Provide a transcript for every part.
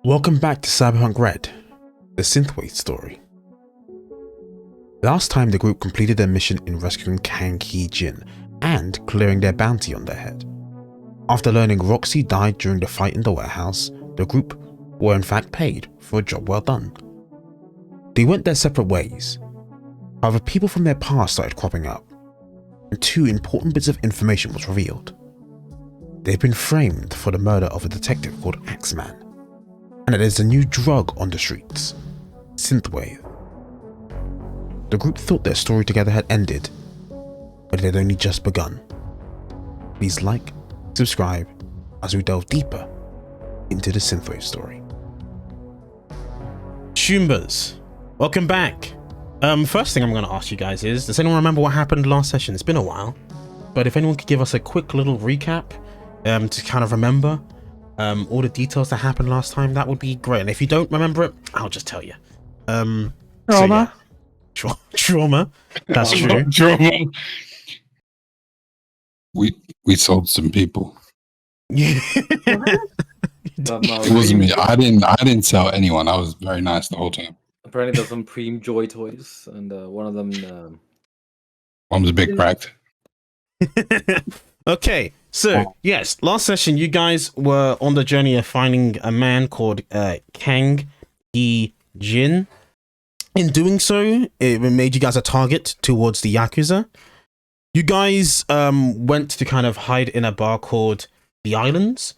Welcome back to Cyberpunk Red, the Synthwave story. Last time the group completed their mission in rescuing Kang He-JIN and clearing their bounty on their head. After learning Roxy died during the fight in the warehouse, the group were in fact paid for a job well done. They went their separate ways. However, people from their past started cropping up, and two important bits of information was revealed. They've been framed for the murder of a detective called Axeman, and that there's a new drug on the streets, Synthwave. The group thought their story together had ended, but it had only just begun. Please like, subscribe, as we delve deeper into the Synthwave story. Shumbers, welcome back. First thing I'm going to ask you guys is, does anyone remember what happened last session? It's been a while, but if anyone could give us a quick little recap to kind of remember all the details that happened last time, that would be great. And if you don't remember it, I'll just tell you. Trauma. Trauma. That's true. Trauma. We sold some people. Yeah. It wasn't me. I didn't sell anyone. I was very nice the whole time. Apparently, there's some Preem Joy toys, and one of them. One was a bit cracked. Okay, so yes, last session you guys were on the journey of finding a man called Kang He-JIN. In doing so, it made you guys a target towards the Yakuza. You guys went to kind of hide in a bar called The Islands,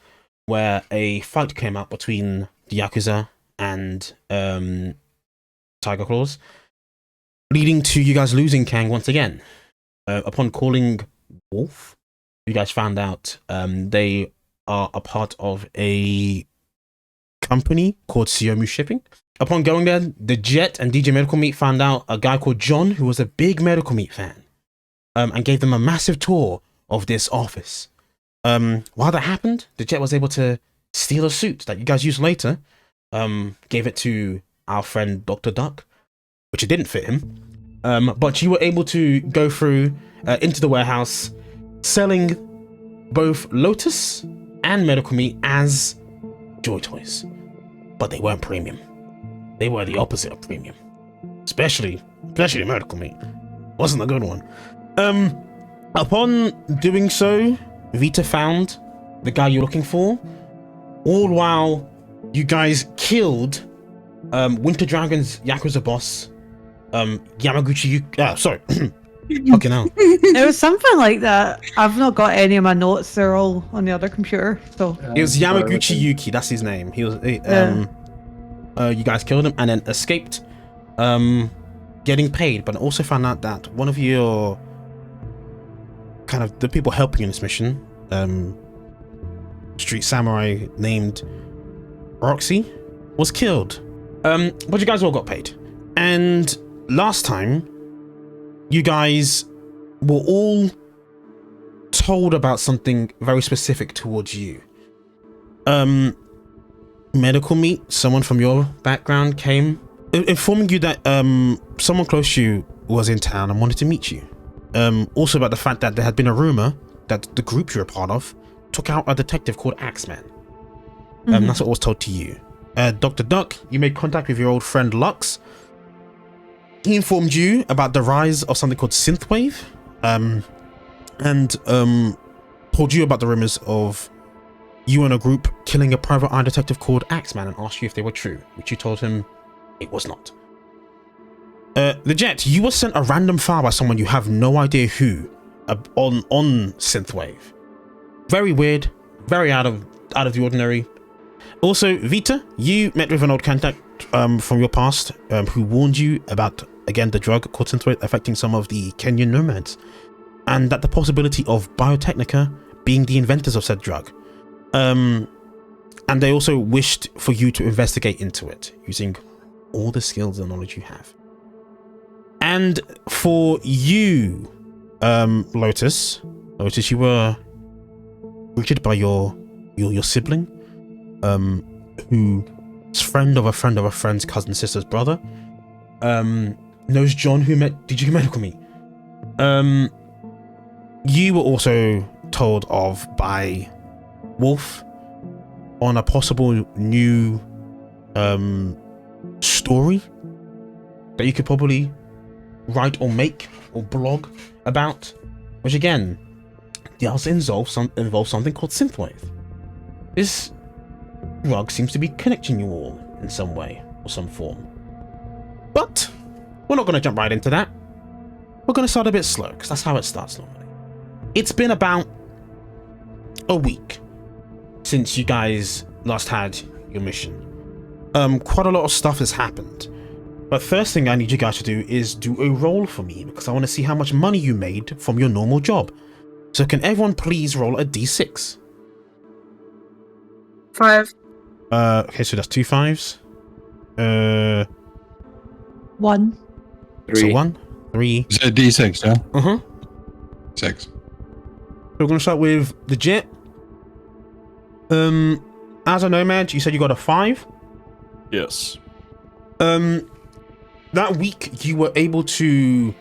where a fight came out between the Yakuza and Tiger Claws, leading to you guys losing Kang once again. Upon calling Wolf, you guys found out they are a part of a company called Siomu Shipping. Upon going there, the Jet and DJ Medical Meat found out a guy called John, who was a big Medical Meat fan, and gave them a massive tour of this office. While that happened, the Jet was able to steal a suit that you guys used later, gave it to our friend Dr. Duck, which it didn't fit him. But you were able to go through into the warehouse, selling both Lotus and Medical Meat as Joy Toys. But they weren't premium. They were the opposite of premium. Especially Medical Meat. Wasn't a good one. Upon doing so, Vita found the guy you're looking for, all while you guys killed Winter Dragon's Yakuza boss, Yamaguchi sorry. Fucking hell. It was something like that. I've not got any of my notes. They're all on the other computer. So It was Yamaguchi Yuki, that's his name. He was you guys killed him and then escaped getting paid, but also found out that one of your kind of the people helping you in this mission, street samurai named Roxy, was killed. But you guys all got paid. And last time, you guys were all told about something very specific towards you. Medical Meat, someone from your background, came informing you that someone close to you was in town and wanted to meet you. Also about the fact that there had been a rumor that the group you're a part of took out a detective called Axeman. That's what was told to you. Dr. Duck, you made contact with your old friend Lux. He informed you about the rise of something called Synthwave, and told you about the rumors of you and a group killing a private eye detective called Axeman and asked you if they were true, which you told him it was not. The Jet, you were sent a random file by someone you have no idea who on Synthwave. Very weird, very out of the ordinary. Also, Vita, you met with an old contact from your past who warned you about, again, the drug called Synthwave affecting some of the Kenyan nomads, and that the possibility of Biotechnica being the inventors of said drug. And they also wished for you to investigate into it using all the skills and knowledge you have. And for you, Lotus, you were greeted by your sibling, who's friend of a friend of a friend's cousin sister's brother, knows John who met DJ Medical Meat. You were also told of by Wolf on a possible new story that you could probably write or make or blog about, which again does involve something called Synthwave. This drug seems to be connecting you all in some way or some form. But we're not going to jump right into that. We're going to start a bit slow, because that's how it starts normally. It's been about a week since you guys last had your mission. Quite a lot of stuff has happened. But first thing I need you guys to do is do a roll for me, because I want to see how much money you made from your normal job. So can everyone please roll a d6? 5. Okay, so that's 2 5s. 1. 3. So 1, 3. You said D6, yeah? Uh-huh. 6. So we're going to start with legit. As a nomad, you said you got a 5? Yes. That week you were able to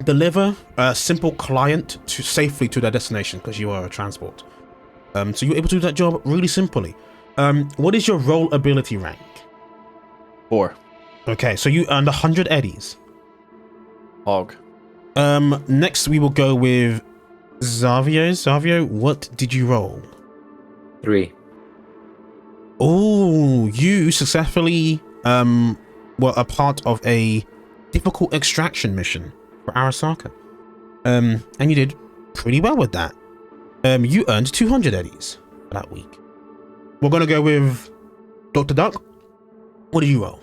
deliver a simple client safely to their destination because you are a transport. So you were able to do that job really simply. What is your role ability rank? 4. Okay, so you earned 100 eddies. Hog. Next we will go with Xavier. Xavier, what did you roll? 3. Oh, you successfully were a part of a difficult extraction mission for Arasaka. And you did pretty well with that. You earned 200 eddies for that week. We're gonna go with Dr. Duck. What did you roll?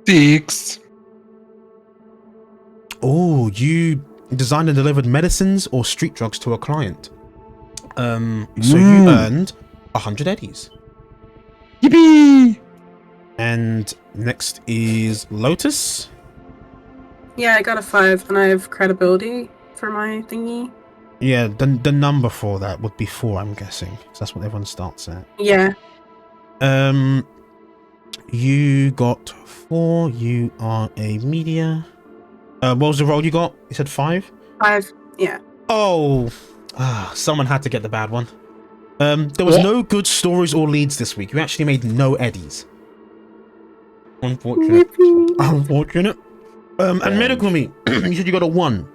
6. Oh, you designed and delivered medicines or street drugs to a client. So you earned 100 eddies. Yippee! And next is Lotus. Yeah, I got a 5, and I have credibility for my thingy. Yeah, the number for that would be 4, I'm guessing. So that's what everyone starts at. Yeah. You got 4. You are a media. What was the roll you got? You said 5? 5. Yeah. Oh, someone had to get the bad one. There was no good stories or leads this week. You actually made no eddies. Unfortunate. Unfortunate. And medical me. You said you got a 1.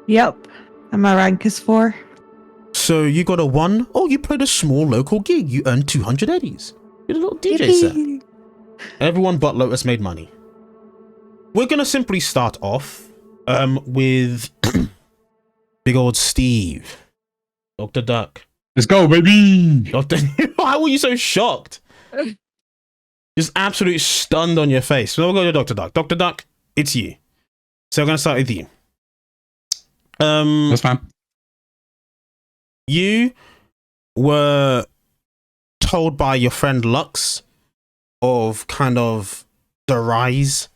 Yep. And my rank is 4. So you got a 1. Oh, you played a small local gig. You earned 200 eddies. You did a little DJ set. Everyone but Lotus made money. We're gonna simply start off with big old Steve. Dr. Duck. Let's go, baby! Dr. Why were you so shocked? Just absolutely stunned on your face. So we'll go to Dr. Duck. Dr. Duck, it's you. So I'm gonna start with you. That's fine. You were told by your friend Lux of kind of the rise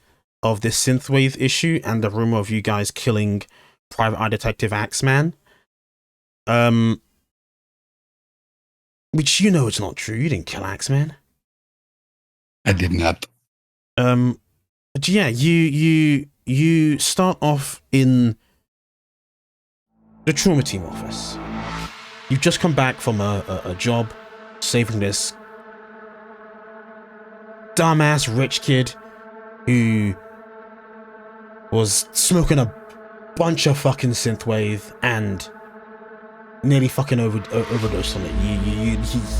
of this Synthwave issue and the rumor of you guys killing Private Eye Detective Axeman. Which you know it's not true. You didn't kill Axeman. I did not. But yeah, you start off in the trauma team office. You've just come back from a job saving this dumbass rich kid who was smoking a bunch of fucking Synthwave and nearly fucking overdosed on it.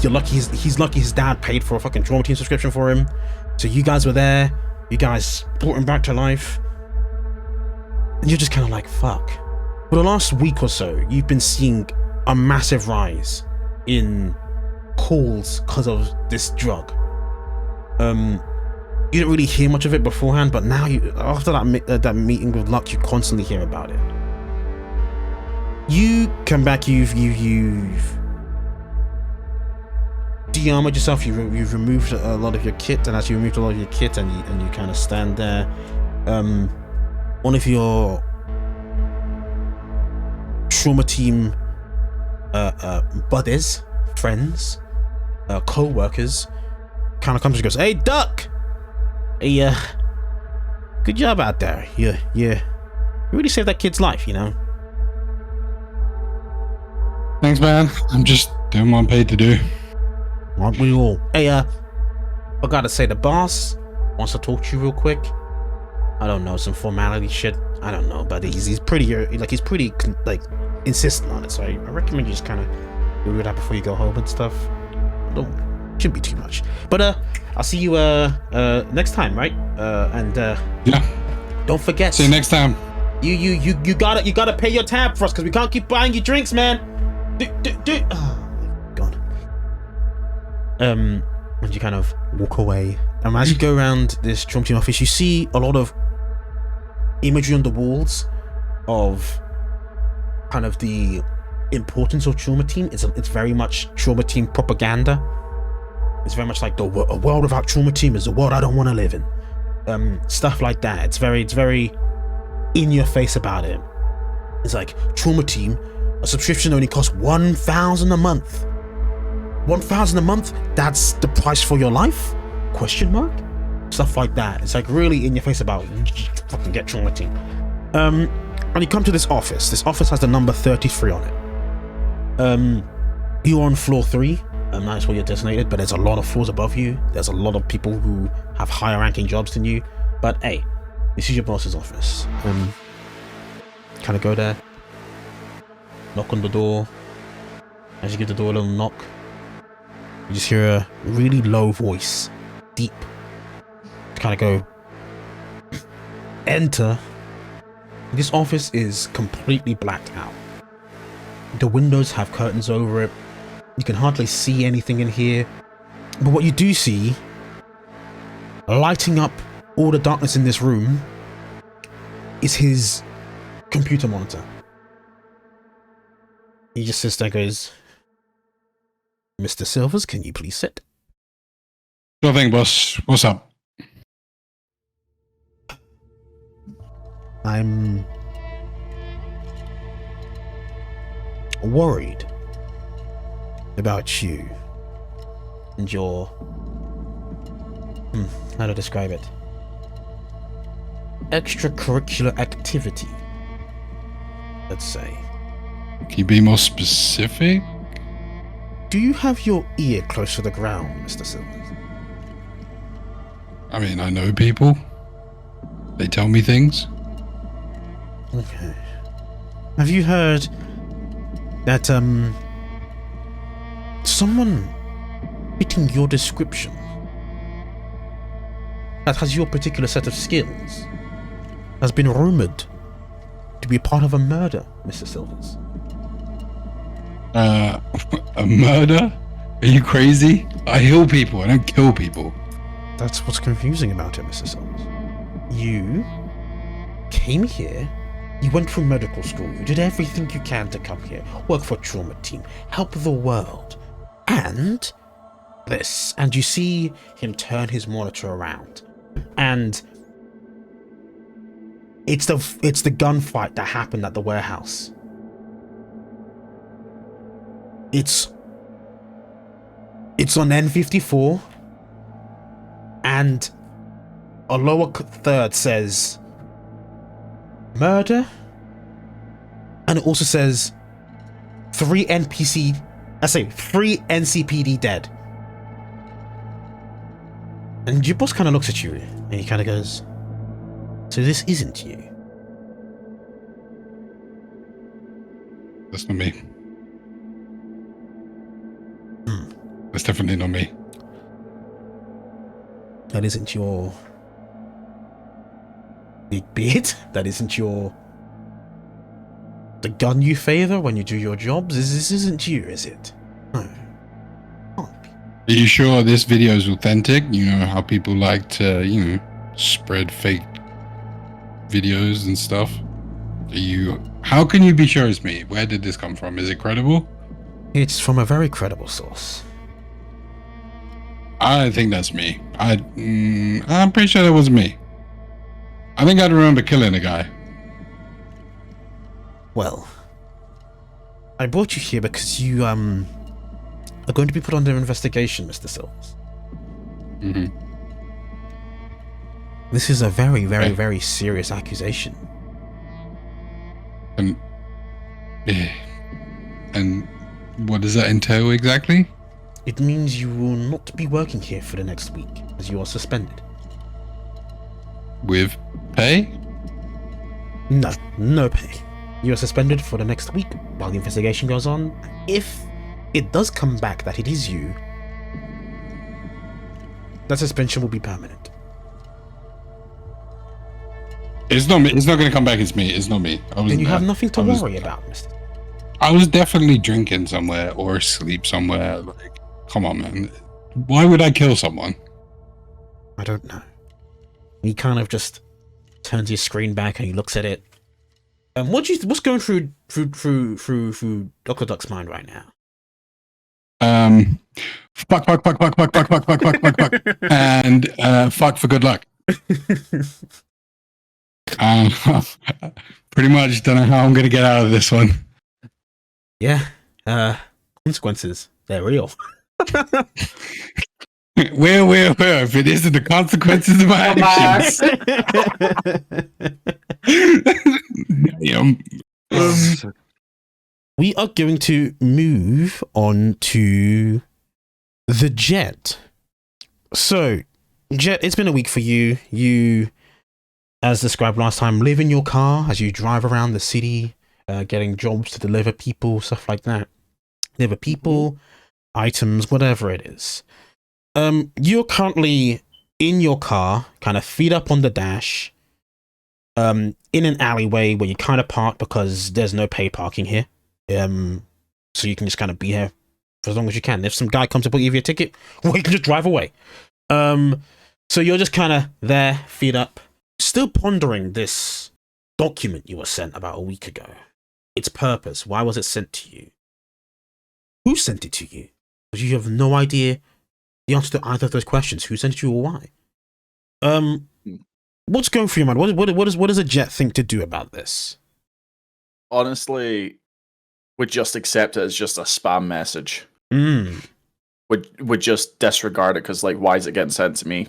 You're lucky he's lucky his dad paid for a fucking trauma team subscription for him. So you guys were there. You guys brought him back to life. And you're just kind of like, fuck. For the last week or so, you've been seeing a massive rise in calls because of this drug. You didn't really hear much of it beforehand, but now after that meeting with Luck, you constantly hear about it. You come back, you've de-armored yourself, you've removed a lot of your kit, and as you removed a lot of your kit and you kind of stand there, one of your trauma team buddies, friends, co-workers kind of comes and goes, "Hey, Duck! Hey, good job out there. You really saved that kid's life, you know." Thanks, man. I'm just doing what I'm paid to do. Aren't we all? Hey, I gotta say, the boss wants to talk to you real quick. I don't know, some formality shit. I don't know, but he's pretty insistent on it. So I recommend you just kind of do that before you go home and stuff. Shouldn't be too much. But I'll see you next time, right? Yeah. Don't forget. See you next time. You gotta pay your tab for us because we can't keep buying you drinks, man. Oh, God. And you kind of walk away. As you go around this Trauma Team office, you see a lot of imagery on the walls of kind of the importance of Trauma Team. It's very much Trauma Team propaganda. It's very much like a world without Trauma Team is a world I don't want to live in. Stuff like that. It's very in your face about it. It's like, Trauma Team, a subscription only costs $1,000 a month. $1,000 a month? That's the price for your life? Question mark? Stuff like that. It's like really in your face about fucking get Trauma Team. And you come to this office. This office has the number 33 on it. You're on floor 3. That's where you're designated, but there's a lot of floors above you. There's a lot of people who have higher ranking jobs than you. But hey, this is your boss's office. Kind of go there, knock on the door. As you give the door a little knock, you just hear a really low voice, deep. Kind of go, enter. This office is completely blacked out. The windows have curtains over it. You can hardly see anything in here. But what you do see, lighting up all the darkness in this room, is his computer monitor. He just sits there and goes, Mr. Silvers, can you please sit? Sure thing, boss. What's up? I'm worried about you and your how to describe it, extracurricular activity, let's say. Can you be more specific? Do you have your ear close to the ground, Mr. Silvers? I mean, I know people. They tell me things. Okay. Have you heard that someone fitting your description that has your particular set of skills has been rumored to be part of a murder, Mr. Silvers? A murder? Are you crazy? I heal people, I don't kill people. That's what's confusing about it, Mr. Silvers. You came here, you went through medical school, you did everything you can to come here, work for a Trauma Team, help the world, and this. And you see him turn his monitor around, and it's the gunfight that happened at the warehouse. It's on N54, and a lower third says murder, and it also says 3 NCPD dead. And your boss kind of looks at you and he kind of goes, so this isn't you? That's not me. That's definitely not me. That isn't your big beard? That isn't your... the gun you favor when you do your jobs? This isn't you, is it? No. Are you sure this video is authentic? You know how people like to, spread fake videos and stuff? How can you be sure it's me? Where did this come from? Is it credible? It's from a very credible source. I think that's me. I'm pretty sure that was me. I think I'd remember killing a guy. Well, I brought you here because you are going to be put under investigation, Mr. Silvers. Mm-hmm. This is a very, very, very serious accusation. And what does that entail exactly? It means you will not be working here for the next week, as you are suspended. With pay? No pay. You are suspended for the next week while the investigation goes on. If it does come back that it is you, that suspension will be permanent. It's not me. It's not going to come back as me. It's not me. Then you have nothing to worry about, mister. I was definitely drinking somewhere or asleep somewhere. Like, come on, man. Why would I kill someone? I don't know. He kind of just turns his screen back and he looks at it. What's going through Dr. Duck's mind right now? Fuck, and fuck for good luck. Pretty much don't know how I'm gonna get out of this one. Yeah, consequences, they're real. Where, if it isn't the consequences of my actions. We are going to move on to the Jet. So, Jet, it's been a week for you. You, as described last time, live in your car as you drive around the city, getting jobs to deliver people, stuff like that. Deliver people, items, whatever it is. You're currently in your car, kind of feet up on the dash, in an alleyway where you kind of park because there's no paid parking here. So you can just kind of be here for as long as you can. If some guy comes up and give you a ticket, well, you can just drive away. So you're just kind of there, feet up, still pondering this document you were sent about a week ago. Its purpose. Why was it sent to you? Who sent it to you? Because you have no idea the answer to either of those questions. Who sent it to you or why? What's going through your mind? What does a Jet think to do about this? Honestly, would just accept it as just a spam message. Would just disregard it because, like, why is it getting sent to me?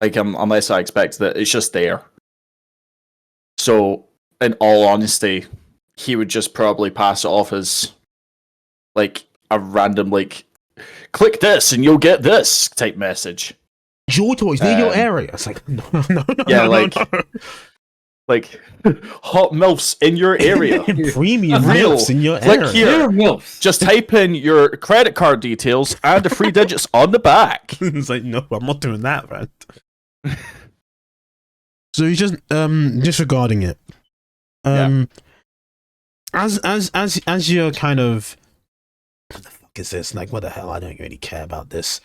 Like, unless I expect that it's just there. So, in all honesty, he would just probably pass it off as, like, a random, like, click this and you'll get this type message. Joy toys near your area. It's like, no. Yeah, no, like, no. Like, hot MILFs in your area. Premium Real. MILFs in your Click area. here. MILFs. Just type in your credit card details and the 3 digits on the back. It's like, no, I'm not doing that, man. So he's just disregarding it. As you're kind of, what the fuck is this? Like, what the hell? I don't really care about this.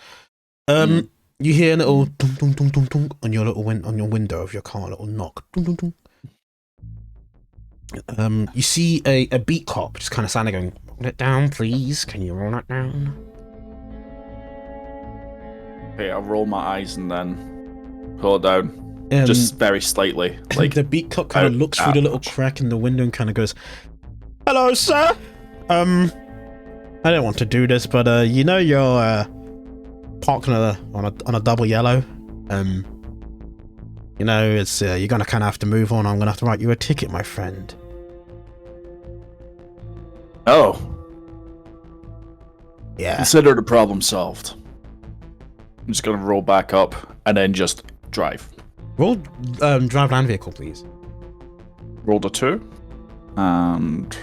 You hear a little dunk, dunk, dunk, dunk, dunk on your little on your window of your car, a little knock. Dunk, dunk, dunk. You see a beat cop just kind of standing going, roll it down, please. Can you roll it down? Okay, I'll roll my eyes and then pull it down. Just very slightly. Like the beat cop kind of looks through the little crack in the window and kind of goes, "Hello, sir. I don't want to do this, but you know you're parked on a double yellow. You know it's you're gonna kind of have to move on. I'm gonna have to write you a ticket, my friend." Oh. Yeah. Consider the problem solved. I'm just gonna roll back up and then just drive. Roll drive land vehicle, please. Rolled a 2 and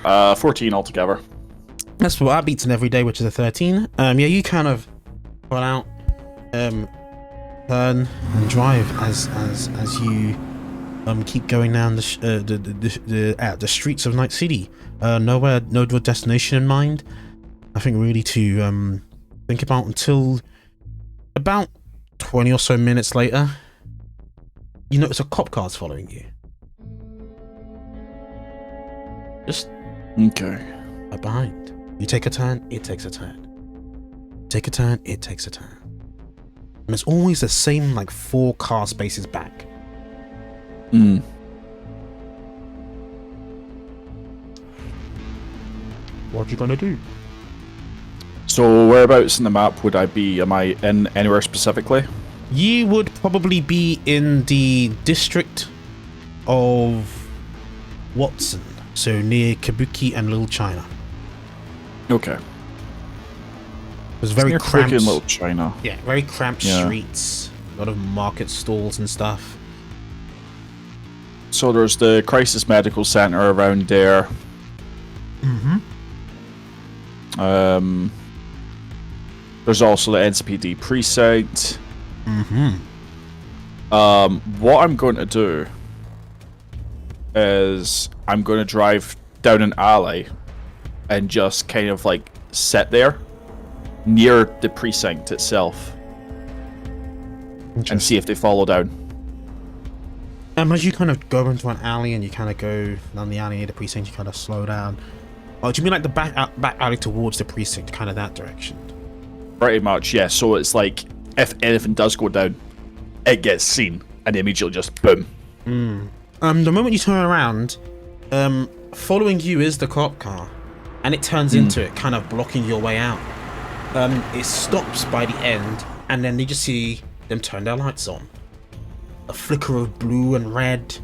14 altogether. That's what I beats an every day, which is a 13. Yeah, you kind of pull out, turn and drive as you keep going down the streets of Night City. No destination in mind. Nothing really to think about until about 20 or so minutes later. You notice a cop car's following you. Just right behind. You take a turn, it takes a turn. Take a turn, it takes a turn. And it's always the same, like 4 car spaces back. What are you gonna do? So whereabouts in the map would I be? Am I in anywhere specifically? You would probably be in the district of Watson, so near Kabuki and Little China. Okay. was very Near cramped. Tokyo Little China. Yeah, very cramped Yeah. streets. A lot of market stalls and stuff. So there's the Crisis Medical Center around there. There's also the NCPD precinct. What I'm going to do is I'm going to drive down an alley and just kind of like sit there near the precinct itself and see if they follow down. As you kind of go into an alley and you kind of go down the alley near the precinct, you kind of slow down. Oh, do you mean like the back alley towards the precinct, kind of that direction? Pretty much, yeah. So it's like if anything does go down, it gets seen and immediately just boom. The moment you turn around, following you is the cop car, and it turns into it, kind of blocking your way out. It stops by the end, and then you just see them turn their lights on. A flicker of blue and red,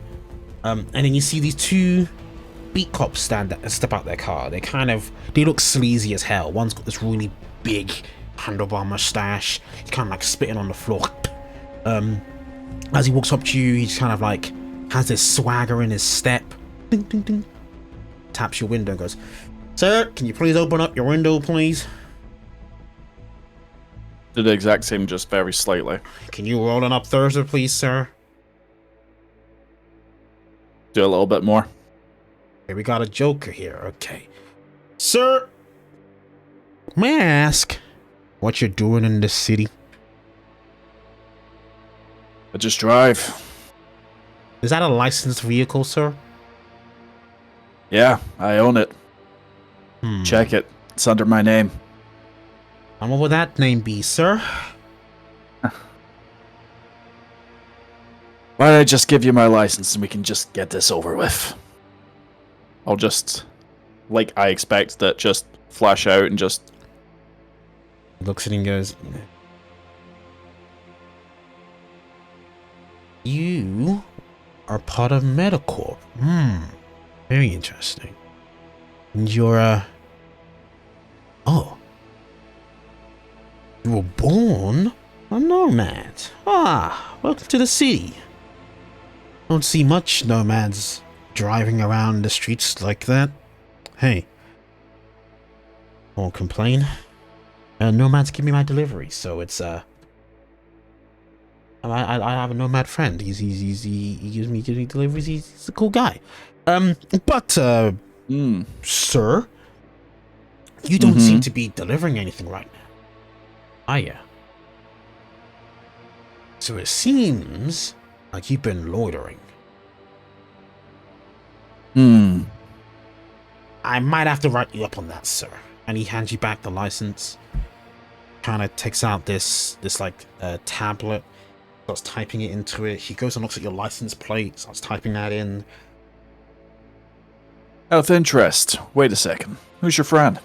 and then you see these two beat cops step out their car. They look sleazy as hell. One's got this really big handlebar mustache. He's kind of like spitting on the floor. As he walks up to you, he's kind of like has this swagger in his step. Ding, ding, ding. Taps your window and goes, "Sir, can you please open up your window, please?" Did the exact same, just very slightly. "Can you roll it up further, please, sir?" Do a little bit more. "Okay, we got a joker here. Okay. Sir, may I ask what you're doing in this city?" I just drive. "Is that a licensed vehicle, sir?" Yeah, I own it. Check it. It's under my name. "And what would that name be, sir?" Why don't I just give you my license and we can just get this over with? I'll just, like I expect, that just flash out and just... He looks at it and goes, "You are part of Medicorp. Very interesting. And you're, oh. You were born a nomad. Ah, welcome to the city. Don't see much nomads driving around the streets like that. Hey, won't complain. Nomads give me my delivery, so it's, I have a nomad friend. He gives me deliveries. He's a cool guy. But sir, you don't seem to be delivering anything right now, are ya? So it seems like you've been loitering. I might have to write you up on that, sir." And he hands you back the license. Kind of takes out this tablet, starts typing it into it. He goes and looks at your license plate, starts typing that in. Out of interest, wait a second. Who's your friend?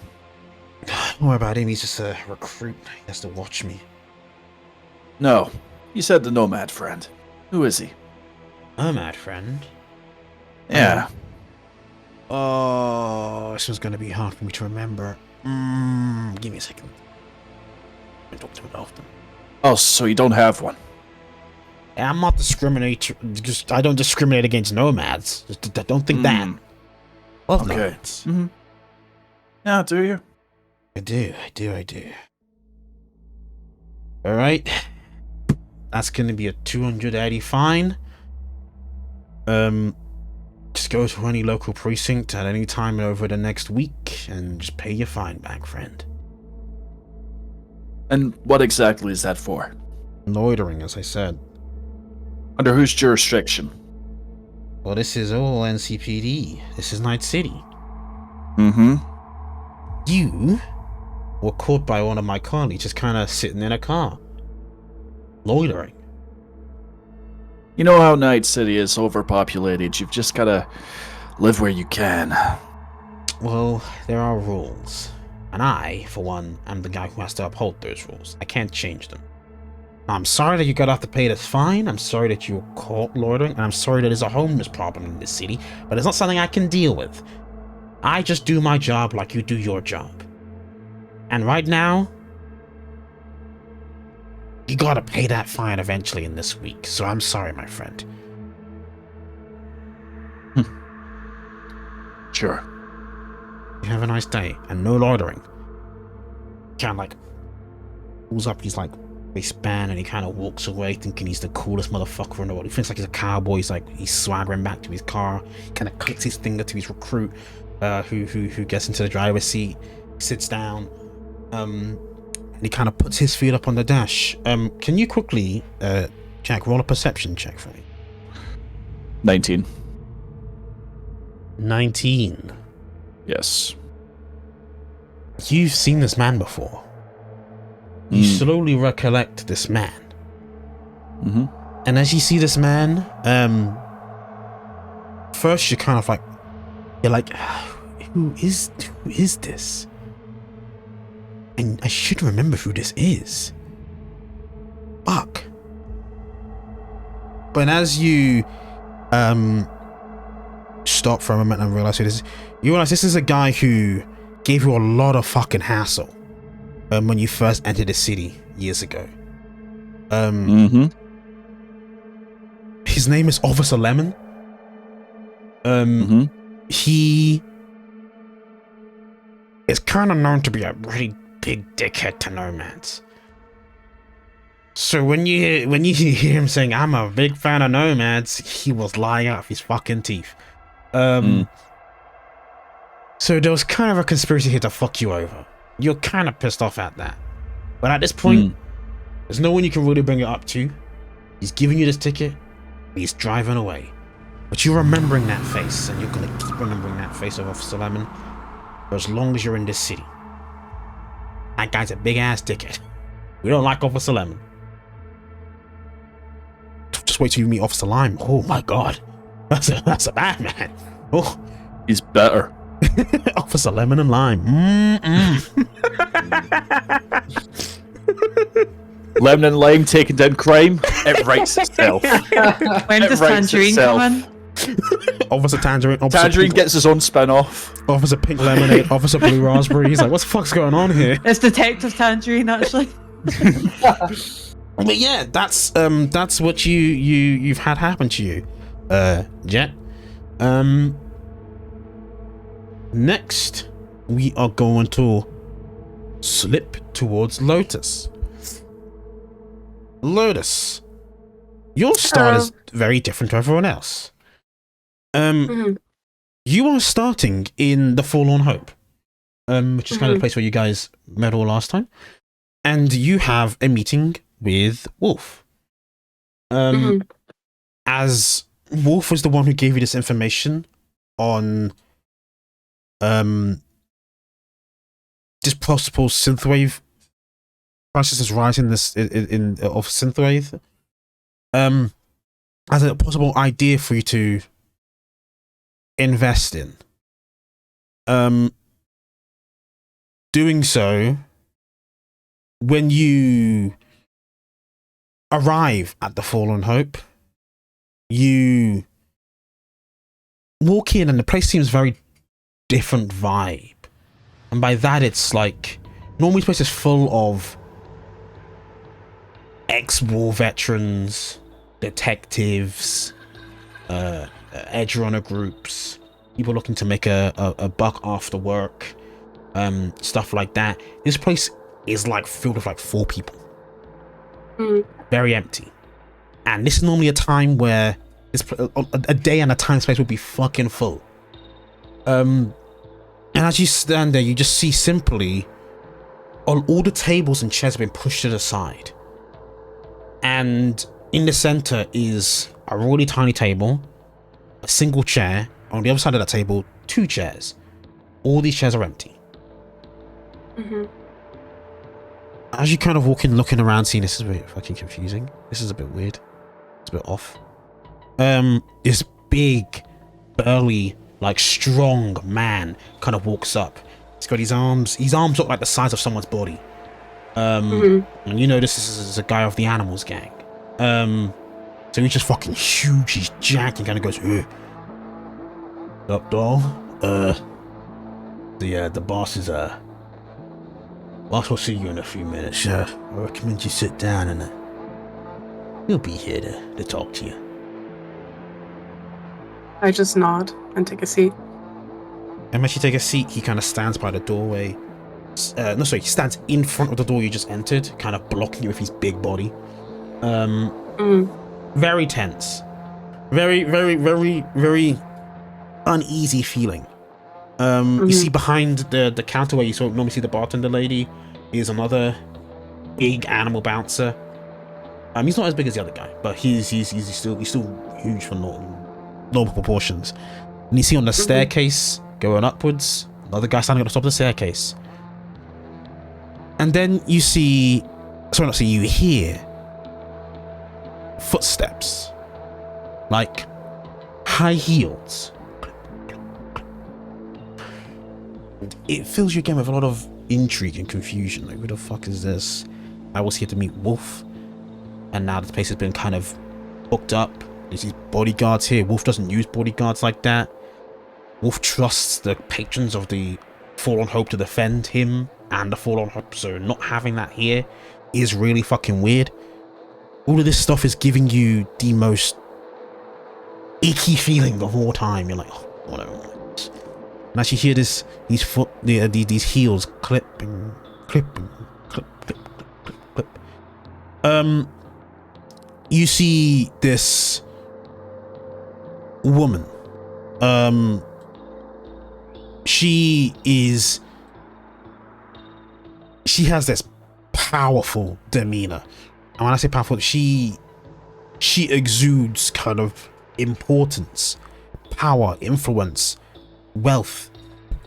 Don't worry about him, he's just a recruit. He has to watch me. No, you said the nomad friend. Who is he? Nomad friend? Yeah. Oh, this one's gonna be hard for me to remember. Give me a second. I don't do it often. Oh, so you don't have one? I'm not discriminating. I don't discriminate against nomads. Just don't think that. Love Okay. nomads. Yeah, do you? I do. All right. That's gonna be a 280 fine. Just go to any local precinct at any time over the next week and just pay your fine back, friend. And what exactly is that for? Loitering, as I said. Under whose jurisdiction? Well, this is all NCPD. This is Night City. You were caught by one of my colleagues just kind of sitting in a car. Loitering. You know how Night City is overpopulated. You've just gotta live where you can. Well, there are rules. And I, for one, am the guy who has to uphold those rules. I can't change them. I'm sorry that you got off to pay this fine. I'm sorry that you were caught loitering. And I'm sorry that there's a homeless problem in this city. But it's not something I can deal with. I just do my job like you do your job. And right now, You gotta pay that fine eventually in this week, so I'm sorry, my friend. Sure. You have a nice day, and no loitering. Kind of like pulls up his like waistband and he kind of walks away, thinking he's the coolest motherfucker in the world. He thinks like he's a cowboy. He's swaggering back to his car. Kind of clicks his finger to his recruit, who gets into the driver's seat, sits down, and he kind of puts his feet up on the dash. Can you quickly, Jack, roll a perception check for me? 19. 19. Yes. You've seen this man before. You slowly recollect this man. Mm-hmm. And as you see this man, first you're kind of like, who is this? And I should remember who this is. Fuck. But as you stop for a moment and realize who this is, you realize this is a guy who gave you a lot of fucking hassle when you first entered the city years ago. His name is Officer Lemon. He is kind of known to be a really big dickhead to nomads. So when you hear him saying, "I'm a big fan of nomads," he was lying out of his fucking teeth. So there was kind of a conspiracy here to fuck you over. You're kind of pissed off at that. But at this point, there's no one you can really bring it up to. He's giving you this ticket, and he's driving away. But you're remembering that face, and you're going to keep remembering that face of Officer Lemon for as long as you're in this city. That guy's a big-ass dickhead. We don't like Officer Lemon. Just wait till you meet Officer Lime. Oh my god. That's a bad man. Oh, he's better. Officer Lemon and Lime. Lemon and lime taking down crime. It writes itself. When does Tangerine come in? Officer Tangerine. Tangerine gets his own spin-off. Officer Pink Lemonade. Officer Blue Raspberry. He's like, what the fuck's going on here? It's Detective Tangerine, actually. But yeah, that's what you've had happen to you, Jet. Next, we are going to slip towards Lotus. Lotus, your start is very different to everyone else. You are starting in the Forlorn Hope, which is kind of the place where you guys met all last time, and you have a meeting with Wolf. As Wolf was the one who gave you this information on this possible synthwave crisis is rising of synthwave, as a possible idea for you to invest in. Doing so, when you arrive at the Fallen Hope, you walk in and the place seems very different vibe. And by that, it's like, normally this place is full of ex-war veterans, detectives, edge runner groups, people looking to make a buck after work, stuff like that. This place is like filled with like 4 people. Very empty. And this is normally a time where a day and a time space would be fucking full. And as you stand there, you just see simply all the tables and chairs have been pushed to the side. And in the center is a really tiny table, a single chair. On the other side of that table, 2 chairs. All these chairs are empty. As you kind of walk in, looking around, seeing this is a bit fucking confusing. This is a bit weird. It's a bit off. This big, burly, like strong man kind of walks up. He's got his arms look like the size of someone's body. And you know this is a guy of the Animals gang. So he's just fucking huge, he's jacked and kind of goes, up doll? The boss is We'll see you in a few minutes, sir. I recommend you sit down and we'll be here to talk to you. I just nod and take a seat. And as you take a seat, he kind of stands by the doorway. He stands in front of the door you just entered, kind of blocking you with his big body. Very tense. Very, very, very, very uneasy feeling. You see behind the counter where you normally see the bartender lady is another big animal bouncer. He's not as big as the other guy, but he's still huge for normal proportions. And you see on the staircase going upwards, another guy standing at the top of the staircase. And then you hear footsteps, like high heels. It fills you again with a lot of intrigue and confusion. Like, who the fuck is this? I was here to meet Wolf, and now the place has been kind of booked up. There's these bodyguards here. Wolf doesn't use bodyguards like that. Wolf trusts the patrons of the Fallen Hope to defend him and the Fallen Hope, so not having that here is really fucking weird. All of this stuff is giving you the most icky feeling the whole time. You're like, oh, whatever. And as you hear these heels clipping, clip, clip, clip. You see this woman. She has this powerful demeanor. And when I say powerful, she exudes kind of importance, power, influence, wealth.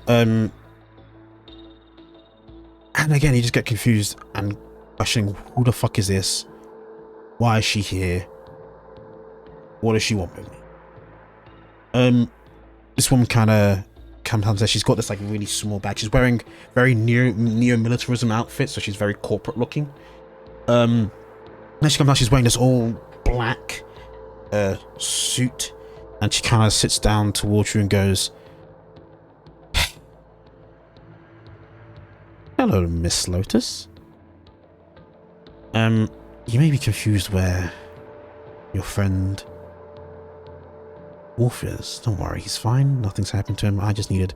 And again, you just get confused and questioning, who the fuck is this? Why is she here? What does she want with me? This woman kind of comes out. She's got this like really small bag. She's wearing very neo-militarism outfit, so she's very corporate looking. Then she comes out. She's wearing this all black suit, and she kind of sits down towards you and goes, "Hello, Miss Lotus. You may be confused where your friend Wolf is. Don't worry, he's fine. Nothing's happened to him. I just needed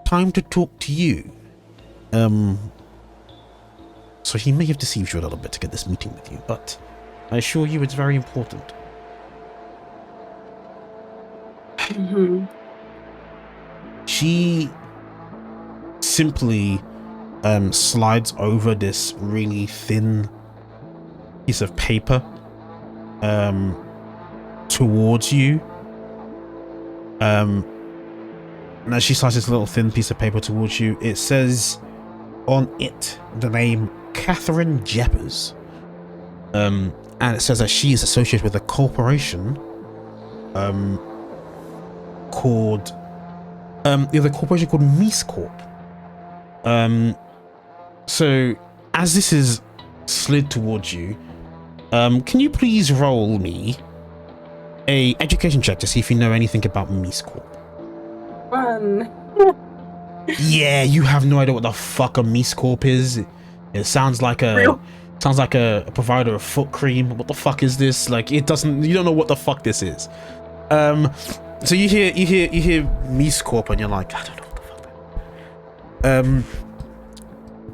time to talk to you. So he may have deceived you a little bit to get this meeting with you, but I assure you it's very important." She simply slides over this really thin piece of paper towards you. And as she slides this little thin piece of paper towards you, it says on it the name Catherine Jeppers. And it says that she is associated with a corporation called Mies Corp. So as this is slid towards you, can you please roll me a education check to see if you know anything about Mies Corp? 1. Yeah, you have no idea what the fuck a Mies Corp is. It sounds like a provider of foot cream. What the fuck is this? Like, you don't know what the fuck this is. So you hear Mies Corp and you're like, I don't know what the fuck.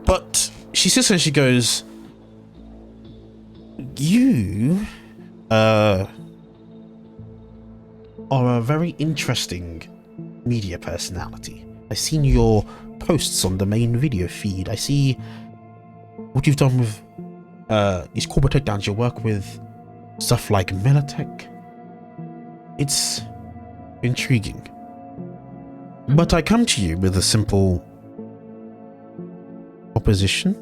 But she sits there and she goes, "You are a very interesting media personality. I've seen your posts on the main video feed. I see what you've done with these corporate takedowns. You work with stuff like Militech. It's intriguing. But I come to you with a simple proposition.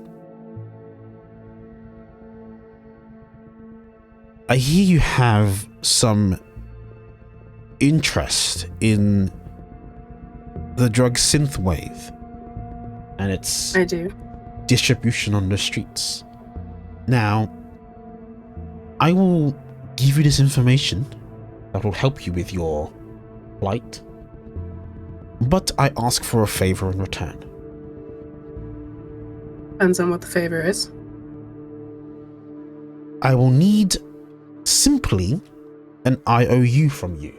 I hear you have some interest in the drug Synthwave and its I do. distribution on the streets. Now, I will give you this information that will help you with your plight, but I ask for a favor in return. Depends on what the favor is. I will need simply an IOU from you.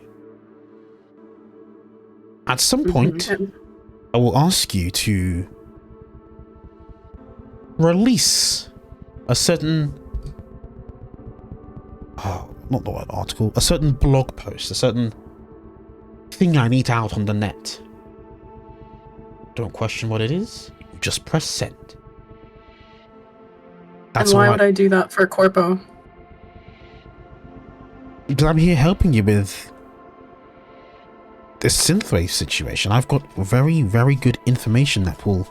At some point, And I will ask you to release a certain, not the word article, a certain blog post, a certain thing I need out on the net. Don't question what it is, you just press send. That's why all would I do that for Corpo? Because I'm here helping you with this Synthwave situation. I've got very, very good information that will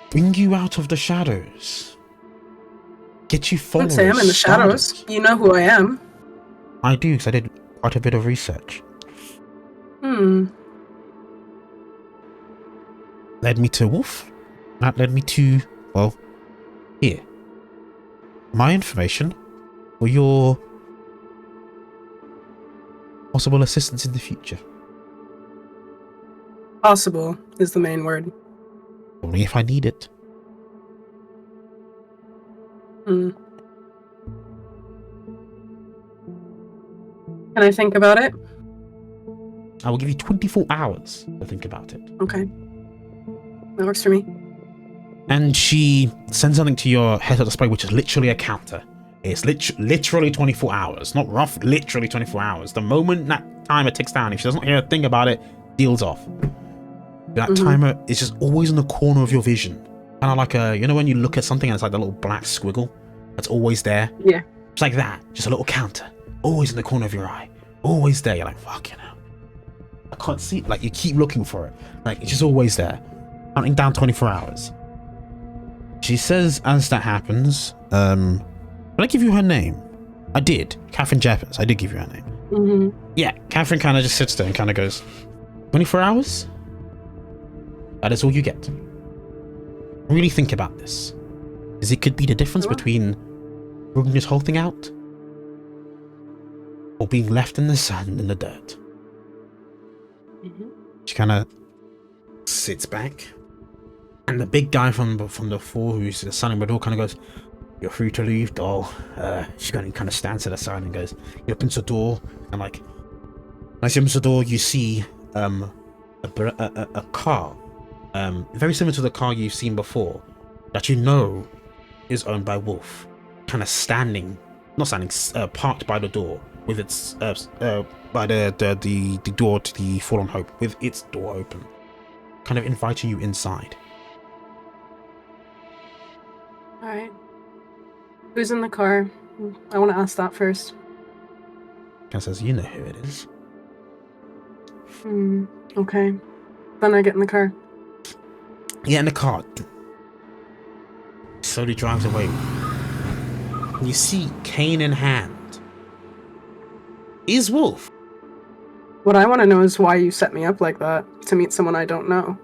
bring you out of the shadows. Get you I followers. wouldn't say I'm in the shadows. started. You know who I am. I do, because I did quite a bit of research. Led me to Wolf. That led me to, well, here. My information for your possible assistance in the future. Possible is the main word. Only if I need it. Can I think about it? I will give you 24 hours to think about it. Okay. That works for me. And she sends something to your head of display, which is literally a counter. It's literally 24 hours. Not rough, literally 24 hours. The moment that timer ticks down, if she doesn't hear a thing about it, deal's off. That timer is just always in the corner of your vision. Kind of like a, you know when you look at something and it's like the little black squiggle that's always there? Yeah. It's like that. Just a little counter. Always in the corner of your eye. Always there. You're like, fucking hell. I can't see it. Like, you keep looking for it. Like, it's just always there. Counting down 24 hours. She says, as that happens, did I give you her name? I did. Catherine Jeffers. I did give you her name. Yeah, Catherine kind of just sits there and kind of goes, 24 hours? That is all you get. Really think about this. Because it could be the difference between ruling this whole thing out or being left in the sand in the dirt. She kind of sits back. And the big guy from the four who's standing by the door kind of goes, "You're free to leave, doll." She kind of stands to the side and goes, he opens the door, and like, as he opens the door, you see a car, very similar to the car you've seen before, that you know is owned by Wolf, kind of parked by the door with its by the door to the Fallen Hope with its door open, kind of inviting you inside. All right. Who's in the car? I want to ask that first. Ken says, "You know who it is." Okay. Then I get in the car. Yeah, in the car. Slowly drives away. You see cane in hand. Is Wolf. What I want to know is why you set me up like that to meet someone I don't know.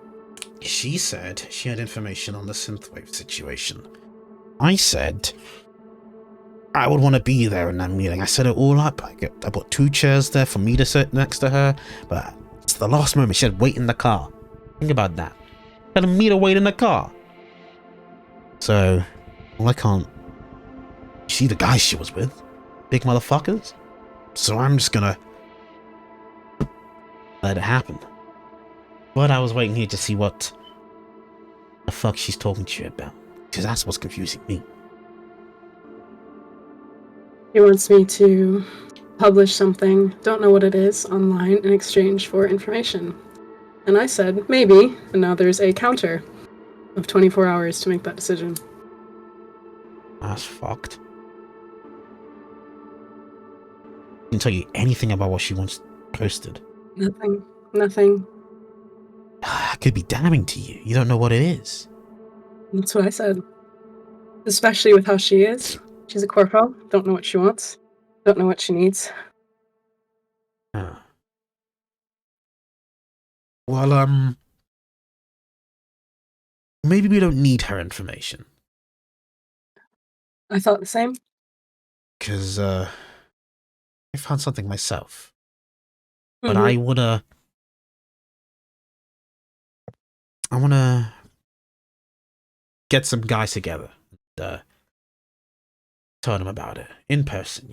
She said she had information on the Synthwave situation. I said I would want to be there in that meeting. I set it all up. I bought 2 chairs there for me to sit next to her, but it's the last moment. She said, "Wait in the car." Think about that. Tell me to wait in the car. So, well, I can't see the guys she was with. Big motherfuckers. So I'm just gonna let it happen. But I was waiting here to see what the fuck she's talking to you about. Because that's what's confusing me. He wants me to publish something, don't know what it is, online in exchange for information. And I said, maybe, and now there's a counter of 24 hours to make that decision. That's fucked. Didn't tell you anything about what she wants posted. Nothing. That could be damning to you. You don't know what it is. That's what I said. Especially with how she is. She's a corpo, don't know what she wants, don't know what she needs. Well, maybe we don't need her information. I thought the same. Because, I found something myself. But I wanna get some guys together and tell them about it in person,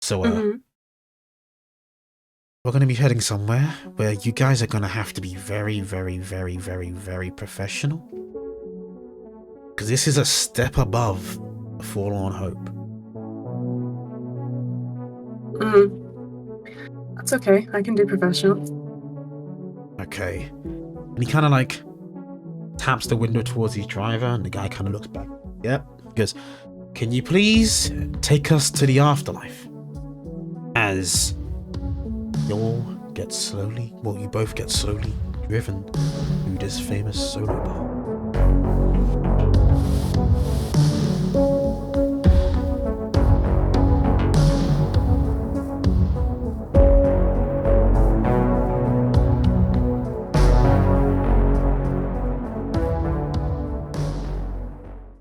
So Mhm. we're going to be heading somewhere where you guys are going to have to be very, very, very, very, very professional. Because this is a step above a forlorn hope. That's okay. I can do professional. Okay. And he kind of like taps the window towards his driver, and the guy kind of looks back. Yep. He goes, "Can you please take us to the afterlife?" As you both get slowly driven through this famous solo bar.